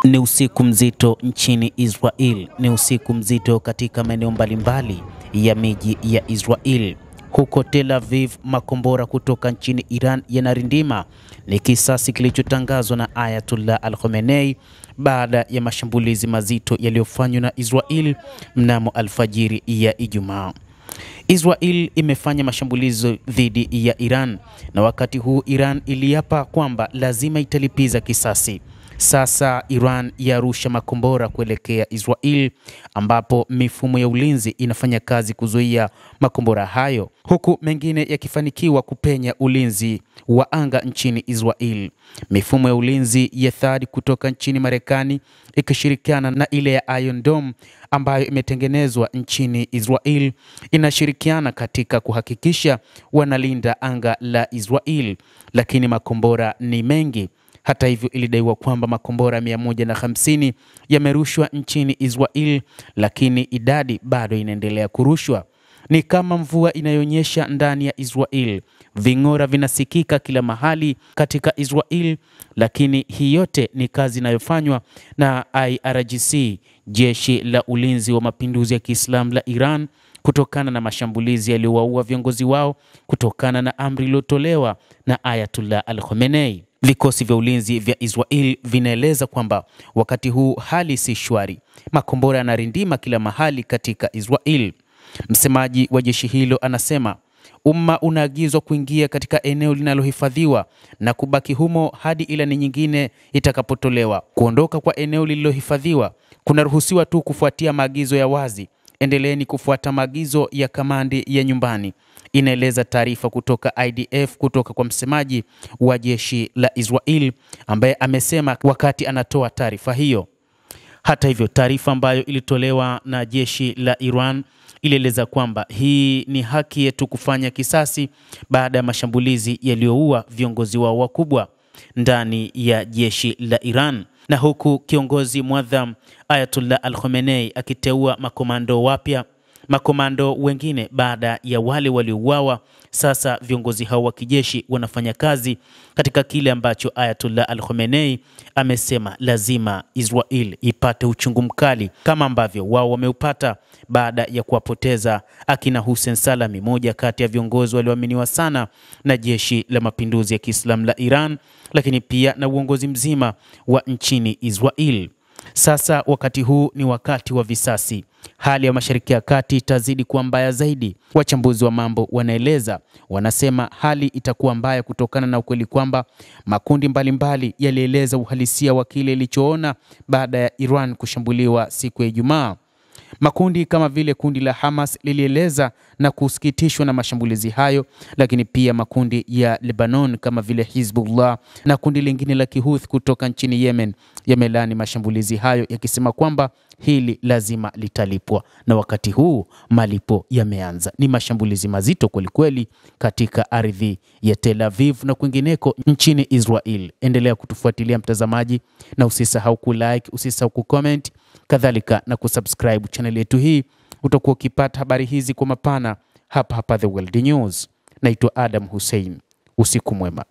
Ni usiku mzito nchini Israel. Ni usiku mzito katika maeneo mbalimbali ya miji ya Israel. Huko Tel Aviv, makombora kutoka nchini Iran yanarindima. Ni kisasi kilichotangazwa na Ayatollah Al-Khamenei baada ya mashambulizi mazito yaliyofanywa na Israel mnamo alfajiri ya Ijumaa. Israel imefanya mashambulizi dhidi ya Iran, na wakati huu Iran iliapa kwamba lazima italipiza kisasi. Sasa Iran yarusha makombora kuelekea Israel, ambapo mifumo ya ulinzi inafanya kazi kuzuia makombora hayo, huku mengine yakifanikiwa kupenya ulinzi wa anga nchini Israel. Mifumo ya ulinzi ya THAAD kutoka nchini Marekani ikishirikiana na ile ya Iron Dome ambayo imetengenezwa nchini Israel inashirikiana katika kuhakikisha wanalinda anga la Israel, lakini makombora ni mengi. Hata hivyo, ilidaiwa kwamba makombora 150 yamerushwa nchini Israel, lakini idadi bado inaendelea kurushwa. Ni kama mvua inayonyesha ndani ya Israel. Ving'ora vinasikika kila mahali katika Israel, lakini hii yote ni kazi inayofanywa na IRGC, jeshi la ulinzi wa mapinduzi ya Kiislamu la Iran, kutokana na mashambulizi yaliyowaua viongozi wao kutokana na amri iliyotolewa na Ayatollah Al-Khamenei. Vikosi vya ulinzi vya Israel vinaeleza kwamba wakati huu hali si shwari. Makombora yanarindima kila mahali katika Israel. Msemaji wa jeshi hilo anasema umma unaagizwa kuingia katika eneo linalohifadhiwa na kubaki humo hadi ilani nyingine itakapotolewa. Kuondoka kwa eneo lililohifadhiwa kunaruhusiwa tu kufuatia maagizo ya wazi. Endeleeni kufuata maagizo ya kamandi ya nyumbani, inaeleza taarifa kutoka IDF kutoka kwa msemaji wa jeshi la Israel, ambaye amesema wakati anatoa taarifa hiyo. Hata hivyo, taarifa ambayo ilitolewa na jeshi la Iran ilieleza kwamba hii ni haki yetu kufanya kisasi baada ya mashambulizi yaliyoua viongozi wao wakubwa ndani ya jeshi la Iran. Na huku kiongozi mwadham Ayatollah Al-Khamenei akiteua makomando wapya, makomando wengine baada ya wale waliouawa. Sasa viongozi hao wa kijeshi wanafanya kazi katika kile ambacho Ayatollah Al-Khamenei amesema lazima Israel ipate uchungu mkali kama ambavyo wao wameupata baada ya kuwapoteza akina Hussein Salami, moja kati ya viongozi walioaminiwa sana na jeshi la mapinduzi ya Kiislamu la Iran, lakini pia na uongozi mzima wa nchini Israel. Sasa wakati huu ni wakati wa visasi. Hali ya Mashariki ya Kati itazidi kuwa mbaya zaidi. Wachambuzi wa mambo wanasema hali itakuwa mbaya kutokana na ukweli kwamba makundi mbalimbali yalieleza uhalisia wa kile ilichoona baada ya Iran kushambuliwa siku ya Ijumaa. Makundi kama vile kundi la Hamas lilieleza na kusikitishwa na mashambulizi hayo, lakini pia makundi ya Lebanon kama vile Hizbullah na kundi lingine la Kihouthi kutoka nchini Yemen yamelani mashambulizi hayo, yakisema kwamba hili lazima litalipwa, na wakati huu malipo yameanza. Ni mashambulizi mazito kwelikweli katika ardhi ya Tel Aviv na kwingineko nchini Israel. Endelea kutufuatilia mtazamaji, na usisahau kulike, usisahau kucomment, kadhalika na kusubscribe channel yetu hii. Utakuwa ukipata habari hizi kwa mapana hapa The World News. Naitwa Adam Hussein. Usiku mwema.